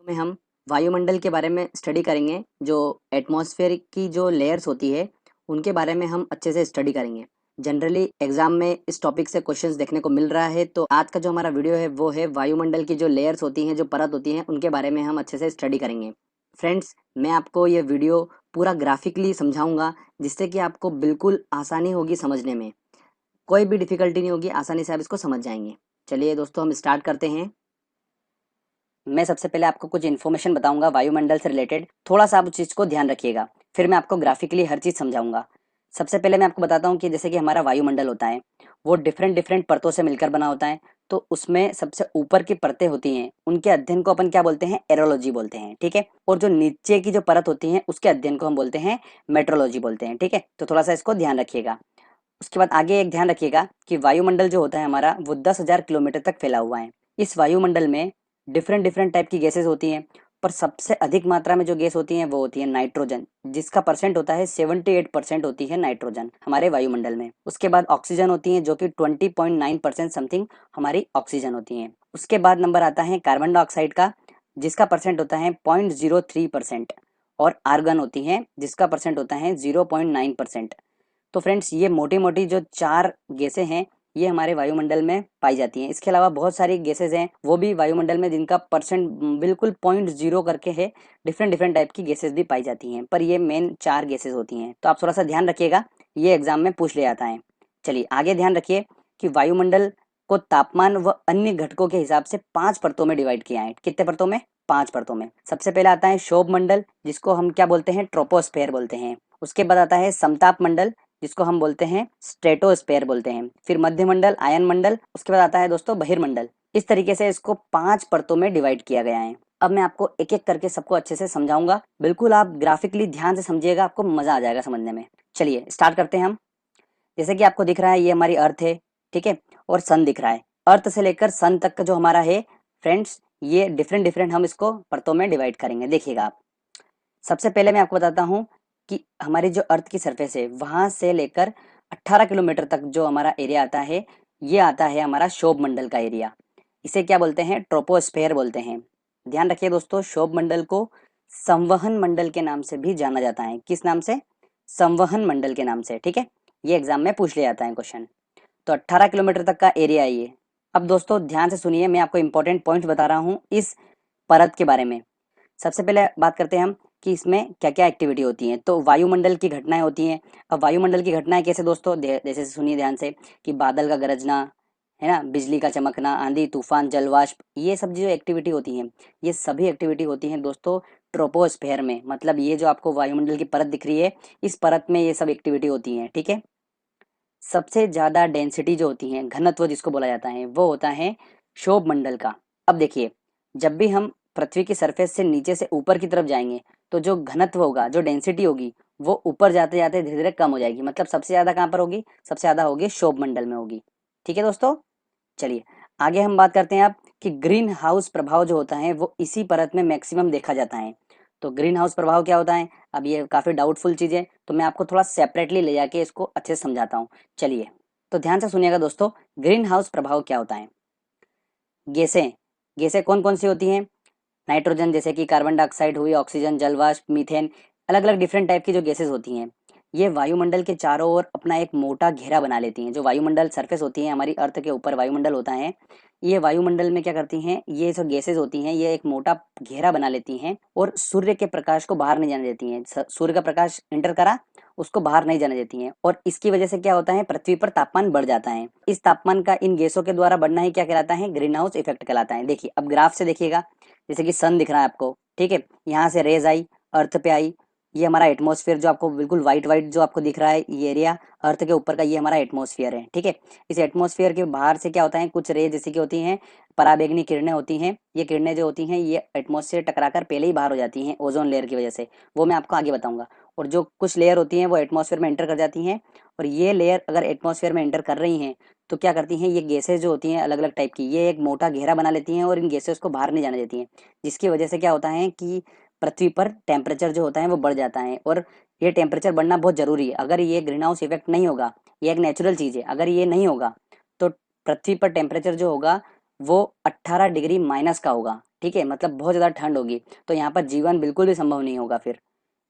में हम वायुमंडल के बारे में स्टडी करेंगे। जो एटमॉस्फेयर की जो लेयर्स होती है उनके बारे में हम अच्छे से स्टडी करेंगे। जनरली एग्जाम में इस टॉपिक से क्वेश्चंस देखने को मिल रहा है, तो आज का जो हमारा वीडियो है वो है वायुमंडल की जो लेयर्स होती हैं, जो परत होती हैं, उनके बारे में हम अच्छे से स्टडी करेंगे। फ्रेंड्स, मैं आपको ये वीडियो पूरा ग्राफिकली समझाऊंगा, जिससे कि आपको बिल्कुल आसानी होगी समझने में। कोई भी डिफिकल्टी नहीं होगी, आसानी से आप इसको समझ जाएंगे। चलिए दोस्तों, हम स्टार्ट करते हैं। मैं सबसे पहले आपको कुछ इन्फॉर्मेशन बताऊंगा वायुमंडल से रिलेटेड। थोड़ा सा आप उस चीज़ को ध्यान रखिएगा, फिर मैं आपको ग्राफिकली हर चीज़ समझाऊंगा। सबसे पहले मैं आपको बताता हूँ कि जैसे कि हमारा वायुमंडल होता है वो डिफरेंट डिफरेंट परतों से मिलकर बना होता है। तो उसमें सबसे ऊपर की परतें होती हैं, उनके अध्ययन को अपन क्या बोलते हैं? एरोलॉजी बोलते हैं, ठीक है। और जो नीचे की जो परत होती है उसके अध्ययन को हम बोलते हैं मेट्रोलॉजी बोलते हैं, ठीक है। तो थोड़ा सा इसको ध्यान रखिएगा। उसके बाद आगे एक ध्यान रखिएगा कि वायुमंडल जो होता है हमारा वो 10,000 किलोमीटर तक फैला हुआ है। इस वायुमंडल में डिफरेंट डिफरेंट टाइप की गैसेस होती हैं, पर सबसे अधिक मात्रा में जो गैस होती है वो होती है नाइट्रोजन, जिसका परसेंट होता है 78% होती है नाइट्रोजन हमारे वायुमंडल में। उसके बाद ऑक्सीजन होती है जो कि 20.9% समथिंग हमारी ऑक्सीजन होती है। उसके बाद नंबर आता है कार्बन डाइऑक्साइड का, जिसका परसेंट होता है 0.03%। और आर्गन होती है जिसका परसेंट होता है 0.9%। तो फ्रेंड्स, ये मोटी मोटी जो चार गैसें हैं ये हमारे वायुमंडल में पाई जाती हैं। इसके अलावा बहुत सारी गैसेज हैं वो भी वायुमंडल में, जिनका परसेंट बिल्कुल 0.0 करके है। डिफरेंट डिफरेंट टाइप की गैसेज भी पाई जाती हैं, पर ये मेन चार गैसेज होती हैं। तो आप थोड़ा सा ध्यान रखिएगा, ये एग्जाम में पूछ ले आता है। चलिए आगे ध्यान रखिए कि वायुमंडल को तापमान व अन्य घटकों के हिसाब से 5 परतों में डिवाइड किया है। कितने परतों में? 5 परतों में। सबसे पहले आता है शोभ मंडल, जिसको हम क्या बोलते हैं? ट्रोपोस्फेयर बोलते हैं। उसके बाद आता है समताप मंडल, जिसको हम बोलते हैं स्ट्रेटोस्फेयर बोलते हैं। फिर मध्य मंडल, आयन मंडल, उसके बाद आता है दोस्तों बहिर्मंडल। इस तरीके से इसको 5 परतों में डिवाइड किया गया है। अब मैं आपको एक एक करके सबको अच्छे से समझाऊंगा। बिल्कुल आप ग्राफिकली ध्यान से समझिएगा, आपको मजा आ जाएगा समझने में। चलिए स्टार्ट करते हैं हम। जैसे कि आपको दिख रहा है ये हमारी अर्थ है, ठीक है, और सन दिख रहा है। अर्थ से लेकर सन तक का जो हमारा है फ्रेंड्स, ये डिफरेंट डिफरेंट हम इसको परतों में डिवाइड करेंगे। देखिएगा आप, सबसे पहले मैं आपको बताता हूँ कि हमारी जो अर्थ की सरफेस है वहां से लेकर 18 किलोमीटर तक जो हमारा एरिया आता है, ये आता है हमारा शोभ मंडल का एरिया। इसे क्या बोलते हैं? ट्रोपोस्फेयर बोलते हैं। ध्यान रखिए दोस्तों, शोभ मंडल को संवहन मंडल के नाम से भी जाना जाता है। किस नाम से? संवहन मंडल के नाम से, ठीक है। ये एग्जाम में पूछ लिया जाता है क्वेश्चन। तो 18 किलोमीटर तक का एरिया है ये। अब दोस्तों ध्यान से सुनिए, मैं आपको इंपॉर्टेंट पॉइंट बता रहा हूँ इस परत के बारे में। सबसे पहले बात करते हैं हम कि इसमें क्या क्या एक्टिविटी होती है। तो वायुमंडल की घटनाएं होती हैं। अब वायुमंडल की घटनाएं कैसे दोस्तों? जैसे सुनिए ध्यान से कि बादल का गरजना, है ना, बिजली का चमकना, आंधी तूफान, जलवाष्प, ये सब जो एक्टिविटी होती हैं, ये सभी एक्टिविटी होती हैं दोस्तों ट्रोपोस्फेयर में। मतलब ये जो आपको वायुमंडल की परत दिख रही है, इस परत में ये सब एक्टिविटी होती हैं, ठीक है। सबसे ज्यादा डेंसिटी जो होती है, घनत्व जिसको बोला जाता है, वो होता है क्षोभ मंडल का। अब देखिए, जब भी हम पृथ्वी की सरफेस से नीचे से ऊपर की तरफ जाएंगे तो जो घनत्व होगा, जो डेंसिटी होगी, वो ऊपर जाते जाते धीरे धीरे कम हो जाएगी। मतलब सबसे ज्यादा कहाँ पर होगी? सबसे ज्यादा होगी क्षोभ मंडल में होगी, ठीक है दोस्तों। चलिए आगे हम बात करते हैं अब कि ग्रीन हाउस प्रभाव जो होता है वो इसी परत में मैक्सिमम देखा जाता है। तो ग्रीन हाउस प्रभाव क्या होता है? अब ये काफी डाउटफुल चीज है, तो मैं आपको थोड़ा सेपरेटली ले जाके इसको अच्छे से समझाता हूँ। चलिए, तो ध्यान से सुनिएगा दोस्तों, ग्रीन हाउस प्रभाव क्या होता है। गैसें, गैसें कौन कौन सी होती हैं? नाइट्रोजन, जैसे कि कार्बन डाइऑक्साइड हुई, ऑक्सीजन, जलवाष्प, मीथेन, अलग अलग डिफरेंट टाइप की जो गैसेस होती हैं, ये वायुमंडल के चारों ओर अपना एक मोटा घेरा बना लेती हैं। जो वायुमंडल सरफेस होती है हमारी अर्थ के ऊपर, वायुमंडल होता है, ये वायुमंडल में क्या करती हैं? ये जो गैसेस होती हैं ये एक मोटा घेरा बना लेती हैं और सूर्य के प्रकाश को बाहर नहीं जाने देती हैं। सूर्य का प्रकाश इंटर करा, उसको बाहर नहीं जाने देती हैं, और इसकी वजह से क्या होता है? पृथ्वी पर तापमान बढ़ जाता है। इस तापमान का इन गैसों के द्वारा बढ़ना ही क्या कहलाता है? ग्रीन हाउस इफेक्ट कहलाता है। देखिए अब ग्राफ से देखिएगा, जैसे कि सन दिख रहा है आपको, ठीक है, यहाँ से रेज आई, अर्थ पे आई, ये हमारा एटमॉस्फेयर जो आपको बिल्कुल व्हाइट व्हाइट जो आपको दिख रहा है, ये एरिया अर्थ के ऊपर का, ये हमारा एटमॉस्फेयर है, ठीक है। इस एटमॉस्फेयर के बाहर से क्या होता है? कुछ रेज जैसे कि होती हैं पराबैंगनी किरणें होती हैं। ये किरणें जो होती हैं ये एटमॉस्फेयर टकराकर पहले ही बाहर हो जाती हैं ओजोन लेयर की वजह से, वो मैं आपको आगे बताऊंगा। और जो कुछ लेयर होती हैं वो एटमॉस्फेयर में एंटर कर जाती हैं, और ये लेयर अगर एटमॉस्फेयर में एंटर कर रही हैं तो क्या करती हैं? ये गैसेज जो होती हैं अलग अलग टाइप की, ये एक मोटा घेरा बना लेती हैं और इन गैसेज को बाहर नहीं जाने देती हैं, जिसकी वजह से क्या होता है कि पृथ्वी पर टेम्परेचर जो होता है वो बढ़ जाता है। और ये टेम्परेचर बढ़ना बहुत जरूरी है। अगर ये ग्रीन हाउस इफेक्ट नहीं होगा, ये एक नेचुरल चीज़ है, अगर ये नहीं होगा तो पृथ्वी पर टेम्परेचर जो होगा वो 18 डिग्री माइनस का होगा, ठीक है, मतलब बहुत ज़्यादा ठंड होगी, तो यहाँ पर जीवन बिल्कुल भी संभव नहीं होगा फिर।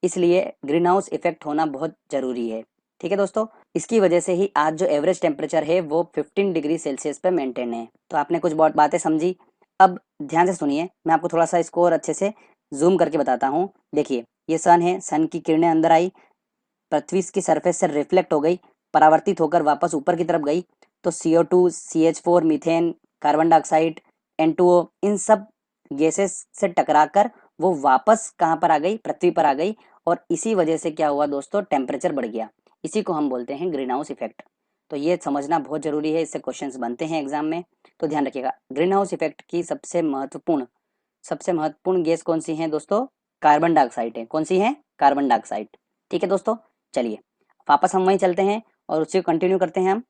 इसलिए ग्रीन हाउस इफेक्ट होना बहुत जरूरी है, ठीक है दोस्तों। इसकी वजह से ही आज जो एवरेज टेम्परेचर है वो 15 डिग्री सेल्सियस पे मेंटेन है। तो आपने कुछ बहुत बातें समझी। अब ध्यान से सुनिए, मैं आपको थोड़ा सा इसको और अच्छे से जूम करके बताता हूँ। देखिए, ये सन है, सन की किरणें अंदर आई, पृथ्वी की सरफेस से रिफ्लेक्ट हो गई, परावर्तित होकर वापस ऊपर की तरफ गई, तो CO2, CH4, methane, carbon dioxide, N2O, इन सब गैसेस से टकराकर वो वापस कहाँ पर आ गई, पृथ्वी पर आ गई। और इसी वजह से क्या हुआ दोस्तों, टेम्परेचर बढ़ गया। इसी को हम बोलते हैं ग्रीन हाउस इफेक्ट। तो ये समझना बहुत जरूरी है, इससे क्वेश्चंस बनते हैं एग्जाम में, तो ध्यान रखिएगा। ग्रीन हाउस इफेक्ट की सबसे महत्वपूर्ण गैस कौन सी है दोस्तों, कार्बन डाइऑक्साइड है। कौन सी है, कार्बन डाइऑक्साइड, ठीक है दोस्तों। चलिए वापस हम वहीं चलते हैं और उसी को कंटिन्यू करते हैं हम।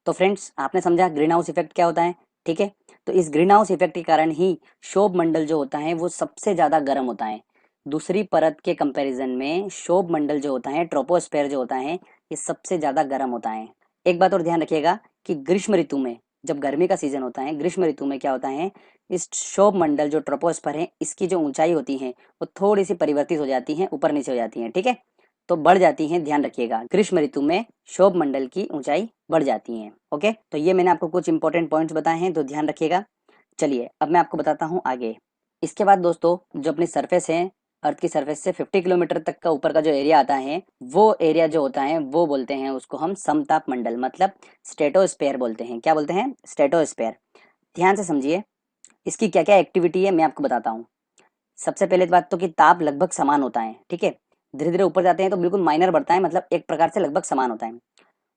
तो फ्रेंड्स, आपने समझा ग्रीन हाउस इफेक्ट क्या होता है, ठीक है। तो इस ग्रीन हाउस इफेक्ट के कारण ही क्षोभ मंडल जो होता है वो सबसे ज्यादा गर्म होता है। दूसरी परत के कंपैरिजन में क्षोभ मंडल जो होता है, ट्रोपोस्फेयर जो होता है, ये सबसे ज्यादा गर्म होता है। एक बात और ध्यान रखिएगा कि ग्रीष्म ऋतु में, जब गर्मी का सीजन होता है, ग्रीष्म ऋतु में क्या होता है, इस क्षोभ मंडल जो ट्रोपोस्फेयर है, इसकी जो ऊंचाई होती है वो थोड़ी सी परिवर्तित हो जाती है, ऊपर नीचे हो जाती है, ठीक है। तो बढ़ जाती हैं, ध्यान रखिएगा, ग्रीष्म ऋतु में क्षोभ मंडल की ऊंचाई बढ़ जाती है। ओके, तो ये मैंने आपको कुछ इंपॉर्टेंट पॉइंट्स बताए हैं, तो ध्यान रखिएगा। चलिए अब मैं आपको बताता हूँ आगे। इसके बाद दोस्तों, जो अपनी सरफेस है, अर्थ की सरफेस से 50 किलोमीटर तक का ऊपर का जो एरिया आता है, वो एरिया जो होता है वो बोलते हैं उसको हम समताप मंडल, मतलब स्ट्रेटोस्फेयर बोलते हैं। क्या बोलते हैं, स्ट्रेटोस्फेयर। ध्यान से समझिए, इसकी क्या क्या एक्टिविटी है मैं आपको बताता हूँ। सबसे पहले बात तो कि ताप लगभग समान होता है, ठीक है। धीरे धीरे ऊपर जाते हैं तो बिल्कुल माइनर बढ़ता है, मतलब एक प्रकार से लगभग समान होता है।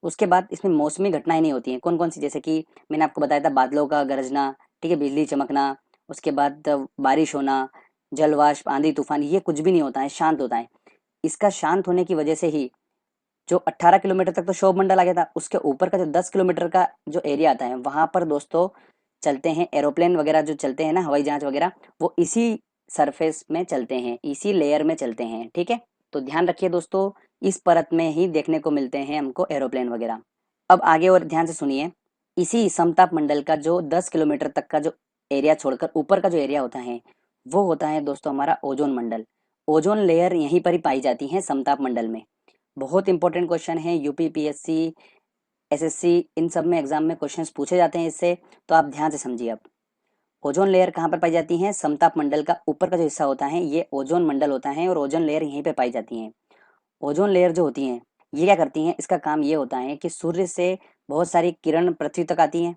उसके बाद इसमें मौसमी घटनाएं नहीं होती हैं। कौन कौन सी, जैसे कि मैंने आपको बताया था, बादलों का गरजना, ठीक है, बिजली चमकना, उसके बाद बारिश होना, जलवाष्प, आंधी तूफान, ये कुछ भी नहीं होता है, शांत होता है। इसका शांत होने की वजह से ही जो 18 किलोमीटर तक तो क्षोभ मंडल आ गया था, उसके ऊपर का जो 10 किलोमीटर का जो एरिया आता है, वहां पर दोस्तों चलते हैं एरोप्लेन वगैरह, जो चलते हैं ना, हवाई जहाज वगैरह, वो इसी सरफेस में चलते हैं, इसी लेयर में चलते हैं, ठीक है। तो ध्यान रखिए दोस्तों, इस परत में ही देखने को मिलते हैं हमको एरोप्लेन वगैरह। अब आगे और ध्यान से सुनिए, इसी समताप मंडल का जो 10 किलोमीटर तक का जो एरिया छोड़कर ऊपर का जो एरिया होता है, वो होता है दोस्तों हमारा ओजोन मंडल। ओजोन लेयर यहीं पर ही पाई जाती है समताप मंडल में। बहुत इंपॉर्टेंट क्वेश्चन है, यूपी, PSC, SSC, इन सब में एग्जाम में क्वेश्चंस पूछे जाते हैं इससे, तो आप ध्यान से समझिए। अब ओजोन लेयर कहाँ पर पाई जाती है, समताप मंडल का ऊपर का जो हिस्सा होता है ये ओजोन मंडल होता है, और ओजोन लेयर यहीं पे पाई जाती है। ओजोन लेयर जो होती है, ये क्या करती हैं, इसका काम ये होता है कि सूर्य से बहुत सारी किरण पृथ्वी तक आती हैं,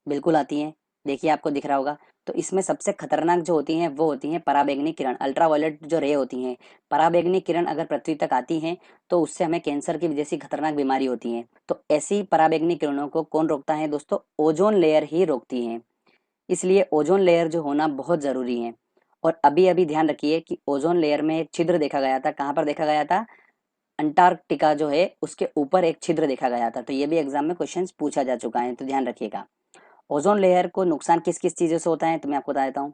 बिल्कुल आती हैं, देखिए आपको दिख रहा होगा। तो इसमें सबसे खतरनाक जो होती हैं वो होती हैं पराबैंगनी किरण, अल्ट्रावायलेट जो रे होती हैं। पराबैंगनी किरण अगर पृथ्वी तक आती हैं तो उससे हमें कैंसर की जैसी खतरनाक बीमारी होती है। तो ऐसी पराबैंगनी किरणों को कौन रोकता है दोस्तों, ओजोन लेयर ही रोकती है। इसलिए ओजोन लेयर जो होना बहुत जरूरी है। और अभी अभी ध्यान रखिए कि ओजोन लेयर में एक छिद्र देखा गया था, कहाँ पर देखा गया था, अंटार्कटिका जो है उसके ऊपर एक छिद्र देखा गया था। तो ये भी एग्जाम में क्वेश्चंस पूछा जा चुका है, तो ध्यान रखिएगा। ओजोन लेयर को नुकसान किस किस चीजों से होता है, तो मैं आपको बता देता हूँ।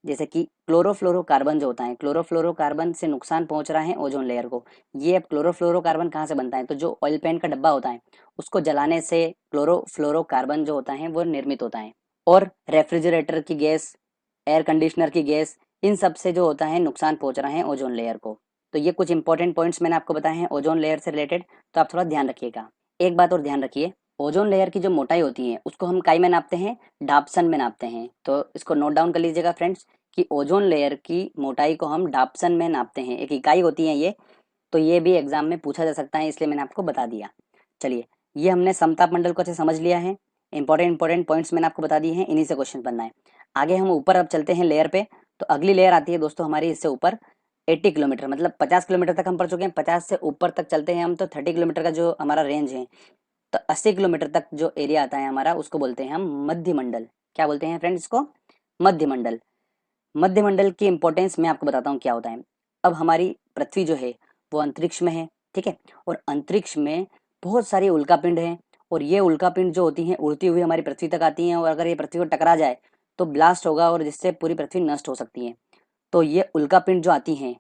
जैसे कि क्लोरोफ्लोरोकार्बन जो होता है, क्लोरोफ्लोरोकार्बन से नुकसान पहुंच रहा है ओजोन लेयर को। ये अब क्लोरोफ्लोरोकार्बन कहाँ से बनता है, तो जो ऑयल पेंट का डब्बा होता है उसको जलाने से क्लोरोफ्लोरोकार्बन जो होता है वो निर्मित होता है। और रेफ्रिजरेटर की गैस, एयर कंडीशनर की गैस, इन सब से जो होता है नुकसान पहुंच रहा है ओजोन लेयर को। तो ये कुछ इंपॉर्टेंट पॉइंट्स मैंने आपको बताए हैं ओजोन लेयर से रिलेटेड, तो आप थोड़ा ध्यान रखिएगा। एक बात और ध्यान रखिए, ओजोन लेयर की जो मोटाई होती है उसको हम काई में नापते हैं, डाप्सन में नापते हैं। तो इसको नोट डाउन कर लीजिएगा फ्रेंड्स, कि ओजोन लेयर की मोटाई को हम डाप्सन में नापते हैं, एक इकाई होती है ये। तो ये भी एग्जाम में पूछा जा सकता है, इसलिए मैंने आपको बता दिया। चलिए, ये हमने समताप मंडल को अच्छे समझ लिया है, इंपॉर्टेंट पॉइंट्स मैंने आपको बता दिए हैं, इन्हीं से क्वेश्चन बनना है। आगे हम ऊपर अब चलते हैं लेयर पे। तो अगली लेयर आती है दोस्तों हमारी इससे ऊपर, 80 किलोमीटर, मतलब 50 किलोमीटर तक हम पढ़ चुके हैं, 50 से ऊपर तक चलते हैं हम, तो 30 किलोमीटर का जो हमारा रेंज है, तो 80 किलोमीटर तक जो एरिया आता है हमारा, उसको बोलते हैं हम मध्य मंडल। क्या बोलते हैं फ्रेंड्स इसको, मध्य मंडल। मध्य मंडल की इंपॉर्टेंस मैं आपको बताता हूँ क्या होता है। अब हमारी पृथ्वी जो है वो अंतरिक्ष में है, ठीक है, और अंतरिक्ष में बहुत सारी उल्कापिंड हैं, और ये उल्कापिंड जो होती हैं उड़ती हुई हमारी पृथ्वी तक आती हैं, और अगर ये पृथ्वी को टकरा जाए तो ब्लास्ट होगा, और जिससे पूरी पृथ्वी नष्ट हो सकती है। तो ये उल्कापिंड जो आती हैं,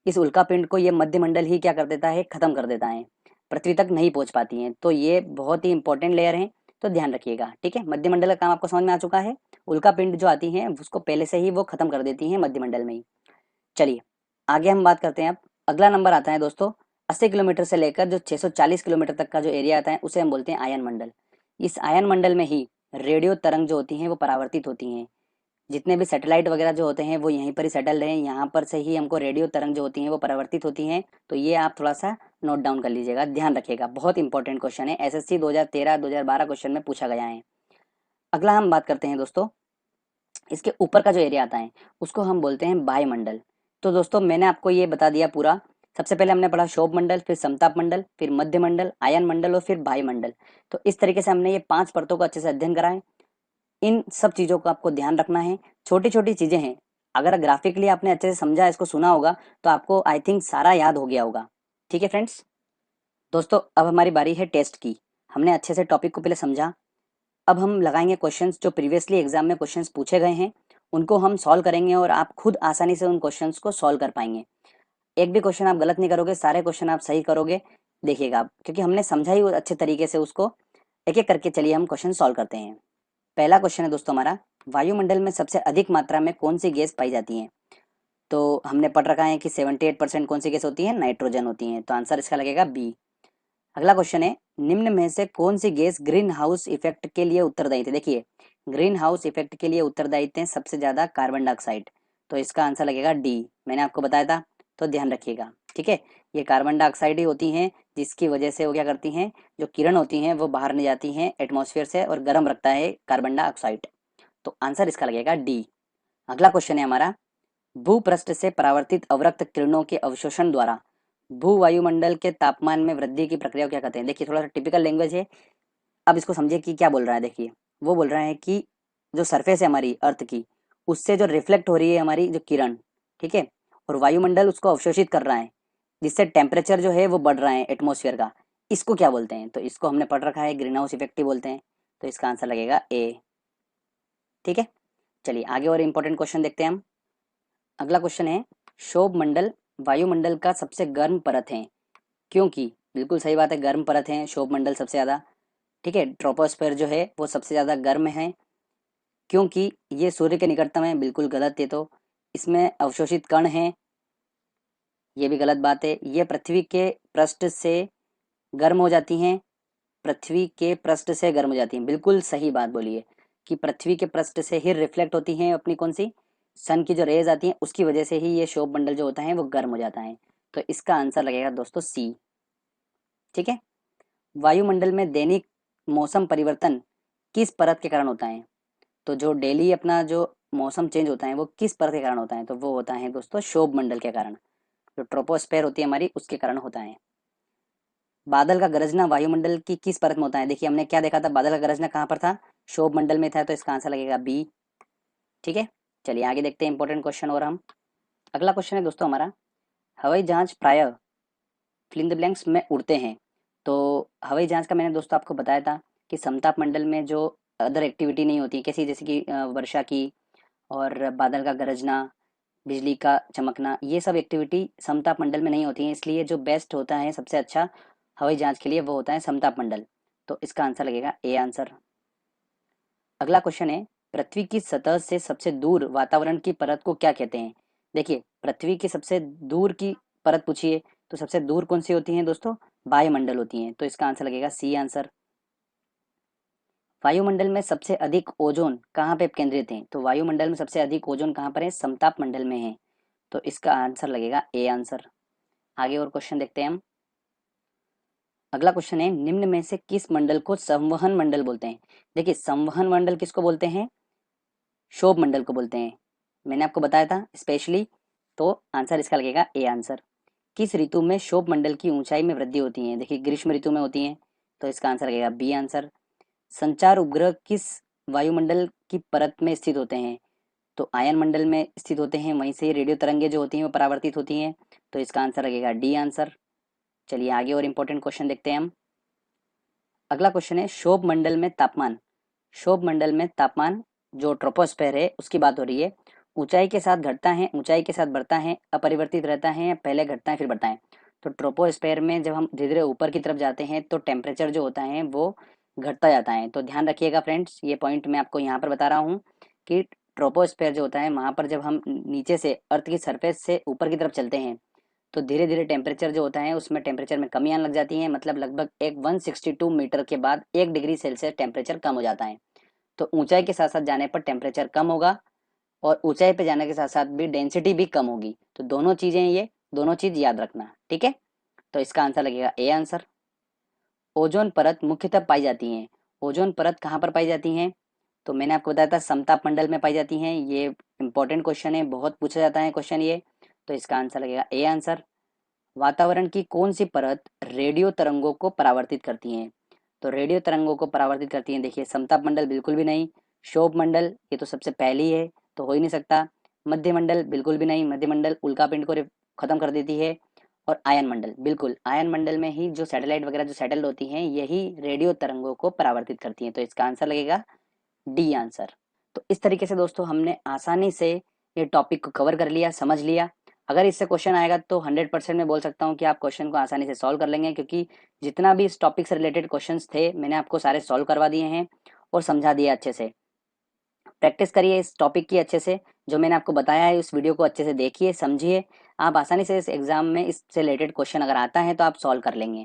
इस उल्कापिंड को ये मध्य मंडल ही क्या कर देता है, खत्म कर देता है, पृथ्वी तक नहीं पहुंच पाती हैं। तो ये बहुत ही इंपॉर्टेंट लेयर है, तो ध्यान रखिएगा, ठीक है। मध्य मंडल का काम आपको समझ में आ चुका है। उल्का पिंड जो आती हैं उसको पहले से ही वो खत्म कर देती हैं मध्यमंडल में ही। चलिए आगे हम बात करते हैं। अब अगला नंबर आता है दोस्तों 80 किलोमीटर से लेकर जो 640 किलोमीटर तक का जो एरिया आता है उसे हम बोलते हैं आयन मंडल। इस आयन मंडल में ही रेडियो तरंग जो होती हैं वो परावर्तित होती हैं। जितने भी सैटेलाइट वगैरह जो होते हैं वो यहीं पर ही सेटल रहे हैं, यहाँ पर से ही हमको रेडियो तरंग जो होती हैं वो परावर्तित होती हैं। तो ये आप थोड़ा सा नोट डाउन कर लीजिएगा, ध्यान रखिएगा, बहुत इंपॉर्टेंट क्वेश्चन है, एसएससी 2013 2012 क्वेश्चन में पूछा गया है। अगला हम बात करते हैं दोस्तों, इसके ऊपर का जो एरिया आता है उसको हम बोलते हैं वायुमंडल। तो दोस्तों मैंने आपको ये बता दिया पूरा। सबसे पहले हमने पढ़ा शोभ मंडल, फिर समताप मंडल, फिर मध्य मंडल, आयन मंडल और फिर वायुमंडल। तो इस तरीके से हमने ये 5 परतों का अच्छे से अध्ययन करा है। इन सब चीजों को आपको ध्यान रखना है। छोटी छोटी चीजें हैं, अगर ग्राफिकली आपने अच्छे से समझा, इसको सुना होगा तो आपको आई थिंक सारा याद हो गया होगा। ठीक है फ्रेंड्स। दोस्तों अब हमारी बारी है टेस्ट की। हमने अच्छे से टॉपिक को पहले समझा, अब हम लगाएंगे क्वेश्चंस जो प्रीवियसली एग्जाम में क्वेश्चंस पूछे गए हैं, उनको हम सॉल्व करेंगे और आप खुद आसानी से उन क्वेश्चंस को सॉल्व कर पाएंगे। एक भी क्वेश्चन आप गलत नहीं करोगे, सारे क्वेश्चन आप सही करोगे। देखिएगा आप, क्योंकि हमने समझा ही अच्छे तरीके से उसको। एक एक करके चलिए हम क्वेश्चन सॉल्व करते हैं। पहला क्वेश्चन है दोस्तों हमारा, वायुमंडल में सबसे अधिक मात्रा में कौन सी गैस पाई जाती है? तो हमने पढ़ रखा है कि 78% कौन सी गैस होती है? नाइट्रोजन होती है, तो आंसर इसका लगेगा बी। अगला क्वेश्चन है, निम्न में से कौन सी गैस ग्रीन हाउस इफेक्ट के लिए उत्तरदायी थे? देखिए ग्रीन हाउस इफेक्ट के लिए उत्तरदायी थे सबसे ज्यादा कार्बन डाइऑक्साइड, तो इसका आंसर लगेगा डी। मैंने आपको बताया था, तो ध्यान रखिएगा। ठीक है, ये कार्बन डाइऑक्साइड ही होती हैं जिसकी वजह से वो क्या करती हैं, जो किरण होती हैं वो बाहर नहीं जाती हैं एटमॉस्फेयर से और गर्म रखता है कार्बन डाइऑक्साइड, तो आंसर इसका लगेगा डी। अगला क्वेश्चन है हमारा, भूपृष्ठ से परावर्तित अवरक्त किरणों के अवशोषण द्वारा भू वायुमंडल के तापमान में वृद्धि की प्रक्रिया को क्या कहते हैं? देखिए थोड़ा सा टिपिकल लैंग्वेज है, अब इसको समझिए कि क्या बोल रहा है। देखिए वो बोल रहा है कि जो सरफेस है हमारी अर्थ की, उससे जो रिफ्लेक्ट हो रही है हमारी जो किरण, ठीक है, और वायुमंडल उसको अवशोषित कर रहा है, जिससे टेम्परेचर जो है वो बढ़ रहा है एटमॉस्फेयर का, इसको क्या बोलते हैं? तो इसको हमने पढ़ रखा है ग्रीन हाउस इफेक्ट ही बोलते हैं, तो इसका आंसर लगेगा ए। ठीक है, चलिए आगे और इंपॉर्टेंट क्वेश्चन देखते हैं हम। अगला क्वेश्चन है, शोभ मंडल वायुमंडल का सबसे गर्म परत है क्योंकि? बिल्कुल सही बात है, गर्म परत है शोभ मंडल सबसे ज्यादा। ठीक है, ट्रोपोस्फेयर जो है वो सबसे ज्यादा गर्म है क्योंकि ये सूर्य के निकटतम है, बिल्कुल गलत है। तो इसमें अवशोषित कण हैं, ये भी गलत बात है। ये पृथ्वी के पृष्ठ से गर्म हो जाती हैं, पृथ्वी के पृष्ठ से गर्म हो जाती हैं, बिल्कुल सही बात बोली है कि पृथ्वी के पृष्ठ से ही रिफ्लेक्ट होती हैं अपनी कौन सी, सन की जो रेज आती हैं, उसकी वजह से ही ये शोभ मंडल जो होता है वो गर्म हो जाता है, तो इसका आंसर लगेगा दोस्तों सी। ठीक है, वायुमंडल में दैनिक मौसम परिवर्तन किस परत के कारण होता है? तो जो डेली अपना जो मौसम चेंज होता है वो किस परत के कारण होता है? तो वो होता है दोस्तों शोभ मंडल के कारण, जो ट्रोपोस्फेयर होती है हमारी उसके कारण होता है। बादल का गरजना वायुमंडल की किस परत में होता है? देखिए हमने क्या देखा था, बादल का गरजना कहाँ पर था? शोभ मंडल में था, तो इसका आंसर लगेगा बी। ठीक है, चलिए आगे देखते हैं इंपॉर्टेंट क्वेश्चन और हम। अगला क्वेश्चन है दोस्तों हमारा, हवाई जहाज प्राय फिल इन द ब्लैंक्स में उड़ते हैं। तो हवाई जहाज का मैंने दोस्तों आपको बताया था कि समताप मंडल में जो अदर एक्टिविटी नहीं होती कैसी, जैसे कि वर्षा की और बादल का गरजना, बिजली का चमकना, ये सब एक्टिविटी समताप मंडल में नहीं होती है, इसलिए जो बेस्ट होता है सबसे अच्छा हवाई जहाज के लिए वो होता है समताप मंडल, तो इसका आंसर लगेगा ए आंसर। अगला क्वेश्चन है, पृथ्वी की सतह से सबसे दूर वातावरण की परत को क्या कहते हैं? देखिए पृथ्वी की सबसे दूर की परत पूछिए, तो सबसे दूर कौन सी होती है दोस्तों? वायुमंडल होती है, तो इसका आंसर लगेगा सी आंसर। वायुमंडल में सबसे अधिक ओजोन कहाँ पे केंद्रित है? तो वायुमंडल में सबसे अधिक ओजोन कहाँ पर है? समताप मंडल में है, तो इसका आंसर लगेगा ए आंसर। आगे और क्वेश्चन देखते हैं हम। अगला क्वेश्चन है, निम्न में से किस मंडल को संवहन मंडल बोलते हैं? देखिए संवहन मंडल किसको बोलते हैं? शोभ मंडल को बोलते हैं, मैंने आपको बताया था स्पेशली, तो आंसर इसका लगेगा ए आंसर। किस ऋतु में शोभ मंडल की ऊंचाई में वृद्धि होती है? देखिए ग्रीष्म ऋतु में होती है, तो इसका आंसर लगेगा बी आंसर। संचार उपग्रह किस वायुमंडल की परत में स्थित होते हैं? तो आयन मंडल में स्थित होते हैं, वहीं से रेडियो तरंगे जो होती हैं वो परावर्तित होती हैं, तो इसका आंसर लगेगा डी आंसर। चलिए आगे और इम्पोर्टेंट क्वेश्चन देखते हैं हम। अगला क्वेश्चन है, शोभ मंडल में तापमान, शोभ मंडल में तापमान जो ट्रोपोस्फेयर है उसकी बात हो रही है, ऊंचाई के साथ घटता है, ऊंचाई के साथ बढ़ता है, अपरिवर्तित रहता है, पहले घटता है फिर बढ़ता है? तो ट्रोपोस्फेयर में जब हम धीरे धीरे ऊपर की तरफ जाते हैं तो टेम्परेचर जो होता है वो घटता जाता है, तो ध्यान रखिएगा फ्रेंड्स, ये पॉइंट मैं आपको यहाँ पर बता रहा हूँ कि ट्रोपोस्फेयर जो होता है वहाँ पर जब हम नीचे से अर्थ की सरफेस से ऊपर की तरफ चलते हैं तो धीरे धीरे टेम्परेचर जो होता है उसमें टेम्परेचर में कमी आने लग जाती है, मतलब लगभग एक 162 मीटर के बाद 1 डिग्री सेल्सियस टेम्परेचर कम हो जाता है। तो ऊंचाई के साथ साथ जाने पर टेम्परेचर कम होगा और ऊंचाई पे जाने के साथ साथ भी डेंसिटी भी कम होगी। तो दोनों चीजें, ये दोनों चीज याद रखना, ठीक है। तो इसका आंसर लगेगा ए आंसर। ओजोन परत मुख्यतः पाई जाती है। ओजोन परत कहाँ पर पाई जाती है? तो मैंने आपको बताया था समताप मंडल में पाई जाती हैं। ये इंपॉर्टेंट क्वेश्चन है, बहुत पूछा जाता है क्वेश्चन ये। तो इसका आंसर लगेगा ए आंसर। वातावरण की कौन सी परत रेडियो तरंगों को परावर्तित करती है? तो रेडियो तरंगों को परावर्तित करती है, देखिए समताप मंडल बिल्कुल भी नहीं, क्षोभ मंडल ये तो सबसे पहली है तो हो ही नहीं सकता, मध्य मंडल बिल्कुल भी नहीं, मध्य मंडल उल्का पिंड को खत्म कर देती है, और आयन मंडल, बिल्कुल आयन मंडल में ही जो सैटेलाइट वगैरह जो सेटल्ड होती हैं यही रेडियो तरंगों को परावर्तित करती हैं। तो इसका आंसर लगेगा डी आंसर। तो इस तरीके से दोस्तों हमने आसानी से ये टॉपिक को कवर कर लिया, समझ लिया। अगर इससे क्वेश्चन आएगा तो 100% मैं बोल सकता हूँ कि आप क्वेश्चन को आसानी से सॉल्व कर लेंगे, क्योंकि जितना भी इस टॉपिक से रिलेटेड क्वेश्चंस थे मैंने आपको सारे सॉल्व करवा दिए हैं और समझा दिया अच्छे से। प्रैक्टिस करिए इस टॉपिक की अच्छे से, जो मैंने आपको बताया है उस वीडियो को अच्छे से देखिए, समझिए। आप आसानी से इस एग्जाम में इससे रिलेटेड क्वेश्चन अगर आता है तो आप सॉल्व कर लेंगे।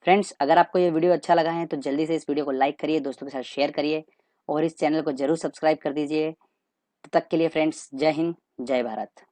फ्रेंड्स, अगर आपको ये वीडियो अच्छा लगा है तो जल्दी से इस वीडियो को लाइक करिए, दोस्तों के साथ शेयर करिए और इस चैनल को जरूर सब्सक्राइब कर दीजिए। तब तक के लिए फ्रेंड्स, जय हिंद, जय भारत।